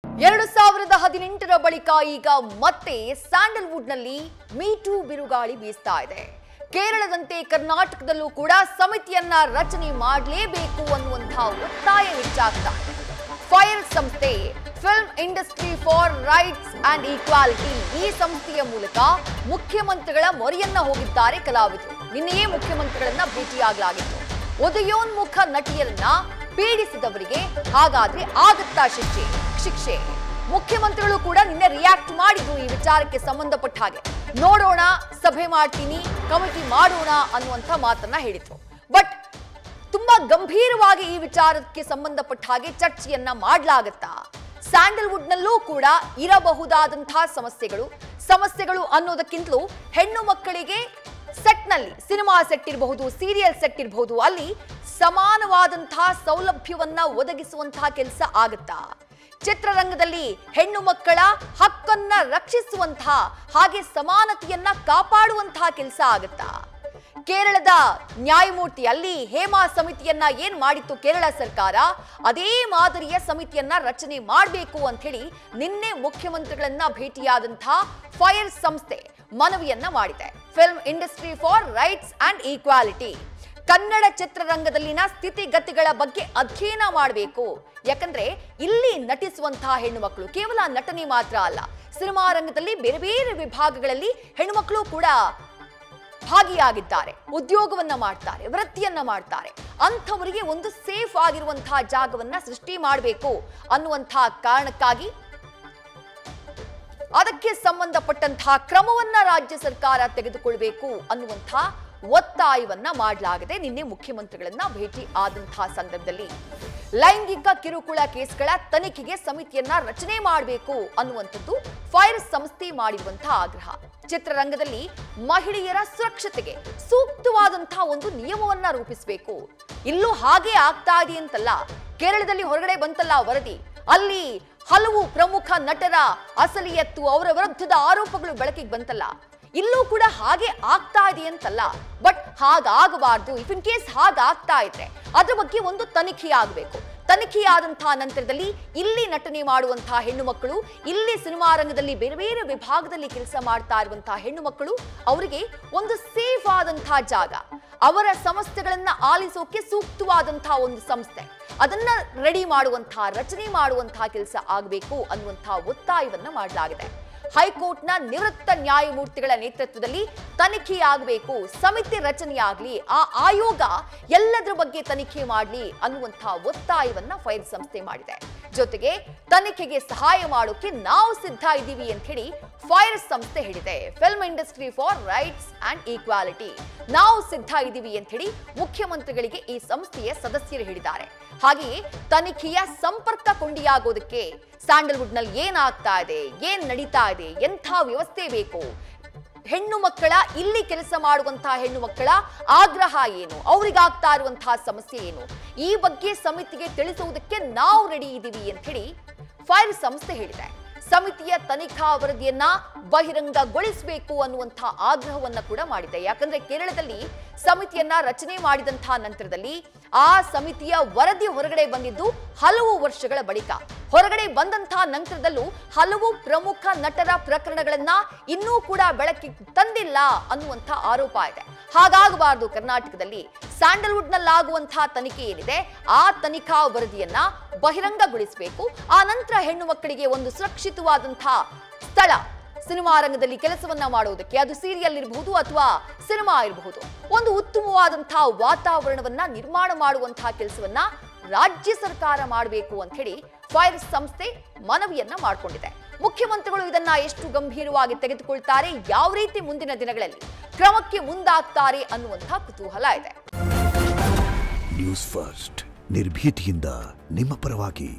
2018ರ ಬಳಿಕ ಈಗ ಮತ್ತೆ ಸ್ಯಾಂಡಲ್ವುಡ್ನಲ್ಲಿ ಮೀಟೂ ಬಿರುಗಾಳಿ ಬೀಸ್ತಾ ಇದೆ. ಕೇರಳದಂತೆ ಕರ್ನಾಟಕದಲ್ಲೂ ಕೂಡ ಸಮಿತಿಯನ್ನ ರಚನೆ ಮಾಡಲೇಬೇಕು ಅನ್ನುವಂತಹ ಒತ್ತಾಯ ಹೆಚ್ಚಾಗ್ತಾ ಇದೆ. ಫೈರ್ ಸಂಸ್ಥೆ film industry for rights and equality ಈ ಸಂಸ್ಥೆಯ ಮೂಲಕ ಮುಖ್ಯಮಂತ್ರಿಗಳ ಮೊರೆಯನ್ನ ಹೋಗಿದ್ದಾರೆ ಕಲಾವಿದರು. ನಿನ್ನೆಯೇ ಮುಖ್ಯಮಂತ್ರಿಗಳನ್ನ ಭೇಟಿಯಾಗಲಾಗಿತ್ತು. ಉದಯೋನ್ಮುಖ ನಟಿಯರನ್ನ ಪೀಡಿಸಿದವರಿಗೆ ಹಾಗಾದ್ರೆ ಆಗುತ್ತಾ ಶಿಕ್ಷೆ? ಮುಖ್ಯಮಂತ್ರಿಗಳು ಕೂಡ ನಿನ್ನೆ ರಿಯಾಕ್ಟ್ ಮಾಡಿದ್ರು ಈ ವಿಚಾರಕ್ಕೆ ಸಂಬಂಧಪಟ್ಟ ಹಾಗೆ. ನೋಡೋಣ, ಸಭೆ ಮಾಡ್ತೀನಿ, ಕಮಿಟಿ ಮಾಡೋಣ ಅನ್ನುವಂಥ ಮಾತನ್ನ ಹೇಳಿದ್ರು. ಬಟ್ ತುಂಬಾ ಗಂಭೀರವಾಗಿ ಈ ವಿಚಾರಕ್ಕೆ ಸಂಬಂಧಪಟ್ಟ ಹಾಗೆ ಚರ್ಚೆಯನ್ನ ಮಾಡಲಾಗುತ್ತಾ? ಸ್ಯಾಂಡಲ್ವುಡ್ನಲ್ಲೂ ಕೂಡ ಇರಬಹುದಾದಂತಹ ಸಮಸ್ಯೆಗಳು ಅನ್ನೋದಕ್ಕಿಂತಲೂ ಹೆಣ್ಣು ಮಕ್ಕಳಿಗೆ ಸೆಟ್ನಲ್ಲಿ, ಸಿನಿಮಾ ಸೆಟ್ ಇರಬಹುದು, ಸೀರಿಯಲ್ ಸೆಟ್ ಇರಬಹುದು, ಅಲ್ಲಿ ಸಮಾನವಾದಂತಹ ಸೌಲಭ್ಯವನ್ನ ಒದಗಿಸುವಂತಹ ಕೆಲಸ ಆಗುತ್ತಾ? ಚಿತ್ರರಂಗದಲ್ಲಿ ಹೆಣ್ಣು ಮಕ್ಕಳ ಹಕ್ಕನ್ನ ರಕ್ಷಿಸುವಂತಹ ಹಾಗೆ ಸಮಾನತೆಯನ್ನ ಕಾಪಾಡುವಂತಹ ಕೆಲಸ ಆಗುತ್ತಾ? ಕೇರಳದ ನ್ಯಾಯಮೂರ್ತಿ ಅಲ್ಲಿ ಹೇಮಾ ಸಮಿತಿಯನ್ನ ಏನ್ ಮಾಡಿತ್ತು ಕೇರಳ ಸರ್ಕಾರ, ಅದೇ ಮಾದರಿಯ ಸಮಿತಿಯನ್ನ ರಚನೆ ಮಾಡಬೇಕು ಅಂತ ಹೇಳಿ ನಿನ್ನೆ ಮುಖ್ಯಮಂತ್ರಿಗಳನ್ನ ಭೇಟಿಯಾದಂತಹ ಫೈರ್ ಸಂಸ್ಥೆ ಮನವಿಯನ್ನ ಮಾಡಿದೆ. Film industry for rights and equality Kannada ಚಿತ್ರರಂಗದಲ್ಲಿನ ಸ್ಥಿತಿಗತಿಗಳ ಬಗ್ಗೆ ಅಧ್ಯಯನ ಮಾಡಬೇಕು. ಯಾಕಂದ್ರೆ ಇಲ್ಲಿ ನಟಿಸುವಂತಹ ಹೆಣ್ಣು ಮಕ್ಕಳು ಕೇವಲ ನಟನೆ ಮಾತ್ರ ಅಲ್ಲ, ಸಿನಿಮಾ ರಂಗದಲ್ಲಿ ಬೇರೆ ಬೇರೆ ವಿಭಾಗಗಳಲ್ಲಿ ಹೆಣ್ಣು ಮಕ್ಕಳು ಕೂಡ ಭಾಗಿಯಾಗಿದ್ದಾರೆ, ಉದ್ಯೋಗವನ್ನ ಮಾಡ್ತಾರೆ, ವೃತ್ತಿಯನ್ನ ಮಾಡ್ತಾರೆ. ಅಂಥವರಿಗೆ ಒಂದು ಸೇಫ್ ಆಗಿರುವಂತಹ ಜಾಗವನ್ನ ಸೃಷ್ಟಿ ಮಾಡಬೇಕು ಅನ್ನುವಂತಹ ಕಾರಣಕ್ಕಾಗಿ ಅದಕ್ಕೆ ಸಂಬಂಧಪಟ್ಟಂತಹ ಕ್ರಮವನ್ನ ರಾಜ್ಯ ಸರ್ಕಾರ ತೆಗೆದುಕೊಳ್ಳಬೇಕು ಅನ್ನುವಂತಹ ಒತ್ತಾಯವನ್ನ ಮಾಡಲಾಗಿದೆ. ನಿನ್ನೆ ಮುಖ್ಯಮಂತ್ರಿಗಳನ್ನ ಭೇಟಿ ಆದಂತಹ ಸಂದರ್ಭದಲ್ಲಿ ಲೈಂಗಿಕ ಕಿರುಕುಳ ಕೇಸ್ಗಳ ತನಿಖೆಗೆ ಸಮಿತಿಯನ್ನ ರಚನೆ ಮಾಡಬೇಕು ಅನ್ನುವಂಥದ್ದು ಫೈರ್ ಸಂಸ್ಥೆ ಮಾಡಿರುವಂತಹ ಆಗ್ರಹ. ಚಿತ್ರರಂಗದಲ್ಲಿ ಮಹಿಳೆಯರ ಸುರಕ್ಷತೆಗೆ ಸೂಕ್ತವಾದಂತಹ ಒಂದು ನಿಯಮವನ್ನ ರೂಪಿಸಬೇಕು. ಇಲ್ಲೂ ಹಾಗೆ ಆಗ್ತಾ ಇದೆ ಅಂತಲ್ಲ, ಕೇರಳದಲ್ಲಿ ಹೊರಗಡೆ ಬಂತಲ್ಲ ವರದಿ, ಅಲ್ಲಿ ಹಲವು ಪ್ರಮುಖ ನಟರ ಅಸಲಿಯತ್ತು, ಅವರ ವಿರುದ್ಧದ ಆರೋಪಗಳು ಬೆಳಕಿಗೆ ಬಂತಲ್ಲ, ಇಲ್ಲೂ ಕೂಡ ಹಾಗೆ ಆಗ್ತಾ ಇದೆ ಅಂತಲ್ಲ. ಬಟ್ ಹಾಗಾಗಬಾರ್ದು. ಇಫ್ ಇನ್ ಕೇಸ್ ಹಾಗಾಗ್ತಾ ಇದ್ರೆ ಅದ್ರ ಬಗ್ಗೆ ಒಂದು ತನಿಖೆ ಆಗಬೇಕು. ತನಿಖೆಯಾದಂತಹ ನಂತರದಲ್ಲಿ ಇಲ್ಲಿ ನಟನೆ ಮಾಡುವಂತಹ ಹೆಣ್ಣು ಮಕ್ಕಳು, ಇಲ್ಲಿ ಸಿನಿಮಾ ರಂಗದಲ್ಲಿ ಬೇರೆ ಬೇರೆ ವಿಭಾಗದಲ್ಲಿ ಕೆಲಸ ಮಾಡ್ತಾ ಇರುವಂತಹ ಹೆಣ್ಣು ಮಕ್ಕಳು, ಅವರಿಗೆ ಒಂದು ಸೇಫ್ ಆದಂತಹ ಜಾಗ, ಅವರ ಸಮಸ್ಯೆಗಳನ್ನ ಆಲಿಸೋಕೆ ಸೂಕ್ತವಾದಂತಹ ಒಂದು ಸಂಸ್ಥೆ, ಅದನ್ನ ರೆಡಿ ಮಾಡುವಂತಹ, ರಚನೆ ಮಾಡುವಂತಹ ಕೆಲಸ ಆಗಬೇಕು ಅನ್ನುವಂತಹ ಒತ್ತಾಯವನ್ನ ಮಾಡಲಾಗಿದೆ. ಹೈಕೋರ್ಟ್ನ ನಿವೃತ್ತ ನ್ಯಾಯಮೂರ್ತಿಗಳ ನೇತೃತ್ವದಲ್ಲಿ ತನಿಖೆಯಾಗಬೇಕು, ಸಮಿತಿ ರಚನೆಯಾಗಲಿ, ಆ ಆಯೋಗ ಎಲ್ಲದರ ಬಗ್ಗೆ ತನಿಖೆ ಮಾಡಲಿ ಅನ್ನುವಂತಹ ಒತ್ತಾಯವನ್ನ ಫೈರ್ ಸಂಸ್ಥೆ ಮಾಡಿದೆ. ಜೊತೆಗೆ ತನಿಖೆಗೆ ಸಹಾಯ ಮಾಡೋಕೆ ನಾವು ಸಿದ್ಧ ಇದ್ದೀವಿ ಅಂತ ಹೇಳಿ ಫೈರ್ ಸಂಸ್ಥೆ ಹೇಳಿದೆ. Film industry for rights and equality ನಾವು ಸಿದ್ಧ ಇದ್ದೀವಿ ಅಂತ ಹೇಳಿ ಮುಖ್ಯಮಂತ್ರಿಗಳಿಗೆ ಈ ಸಂಸ್ಥೆಯ ಸದಸ್ಯರು ಹೇಳಿದ್ದಾರೆ. ಹಾಗೆಯೇ ತನಿಖೆಯ ಸಂಪರ್ಕ ಕೊಂಡಿಯಾಗೋದಕ್ಕೆ ಸ್ಯಾಂಡಲ್ವುಡ್ ನಲ್ಲಿ ಏನಾಗ್ತಾ ಇದೆ, ಏನ್ ನಡೀತಾ ಇದೆ, ಎಂಥ ವ್ಯವಸ್ಥೆ ಬೇಕು, ಹೆಣ್ಣು ಮಕ್ಕಳ, ಇಲ್ಲಿ ಕೆಲಸ ಮಾಡುವಂತಹ ಹೆಣ್ಣು ಮಕ್ಕಳ ಆಗ್ರಹ ಏನು, ಅವರಿಗಾಗ್ತಾ ಇರುವಂತಹ ಸಮಸ್ಯೆ ಏನು, ಈ ಬಗ್ಗೆ ಸಮಿತಿಗೆ ತಿಳಿಸುವುದಕ್ಕೆ ನಾವು ರೆಡಿ ಇದ್ದೀವಿ ಅಂತ ಹೇಳಿ ಫೈರ್ ಸಂಸ್ಥೆ ಹೇಳಿದೆ. ಸಮಿತಿಯ ತನಿಖಾ ವರದಿಯನ್ನ ಬಹಿರಂಗಗೊಳಿಸಬೇಕು ಅನ್ನುವಂತಹ ಆಗ್ರಹವನ್ನ ಕೂಡ ಮಾಡಿದೆ. ಯಾಕಂದ್ರೆ ಕೇರಳದಲ್ಲಿ ಸಮಿತಿಯನ್ನ ರಚನೆ ಮಾಡಿದಂತಹ ನಂತರದಲ್ಲಿ ಆ ಸಮಿತಿಯ ವರದಿ ಹೊರಗಡೆ ಬಂದಿದ್ದು ಹಲವು ವರ್ಷಗಳ ಬಳಿಕ. ಹೊರಗಡೆ ಬಂದಂತಹ ನಂತರದಲ್ಲೂ ಹಲವು ಪ್ರಮುಖ ನಟರ ಪ್ರಕರಣಗಳನ್ನ ಇನ್ನೂ ಕೂಡ ಬೆಳಕಿಗೆ ತಂದಿಲ್ಲ ಅನ್ನುವಂಥ ಆರೋಪ ಇದೆ. ಹಾಗಾಗಬಾರದು. ಕರ್ನಾಟಕದಲ್ಲಿ ಸ್ಯಾಂಡಲ್ವುಡ್ ನಲ್ಲಾಗುವಂತಹ ತನಿಖೆ ಏನಿದೆ, ಆ ತನಿಖಾ ವರದಿಯನ್ನ ಬಹಿರಂಗಗೊಳಿಸಬೇಕು. ಆ ನಂತರ ಹೆಣ್ಣು ಮಕ್ಕಳಿಗೆ ಒಂದು ಸುರಕ್ಷಿತವಾದಂತಹ ಸ್ಥಳ, ಸಿನಿಮಾ ರಂಗದಲ್ಲಿ ಕೆಲಸವನ್ನ ಮಾಡುವುದಕ್ಕೆ, ಅದು ಸೀರಿಯಲ್ ಇರಬಹುದು ಅಥವಾ ಸಿನಿಮಾ ಇರಬಹುದು, ಒಂದು ಉತ್ತಮವಾದಂತಹ ವಾತಾವರಣವನ್ನ ನಿರ್ಮಾಣ ಮಾಡುವಂತಹ ಕೆಲಸವನ್ನ ರಾಜ್ಯ ಸರ್ಕಾರ ಮಾಡಬೇಕು ಅಂತ ಹೇಳಿ ಫೈರ್ ಸಂಸ್ಥೆ ಮನವಿಯನ್ನ ಮಾಡಿಕೊಂಡಿದೆ. ಮುಖ್ಯಮಂತ್ರಿಗಳು ಇದನ್ನ ಎಷ್ಟು ಗಂಭೀರವಾಗಿ ತೆಗೆದುಕೊಳ್ತಾರೆ, ಯಾವ ರೀತಿ ಮುಂದಿನ ದಿನಗಳಲ್ಲಿ ಕ್ರಮಕ್ಕೆ ಮುಂದಾಗ್ತಾರೆ ಅನ್ನುವಂತಹ ಕುತೂಹಲ ಇದೆ. ನ್ಯೂಸ್ ಫಸ್ಟ್ ನಿರ್ಭೀತಿಯಿಂದ ನಿಮ್ಮ ಪರವಾಗಿ.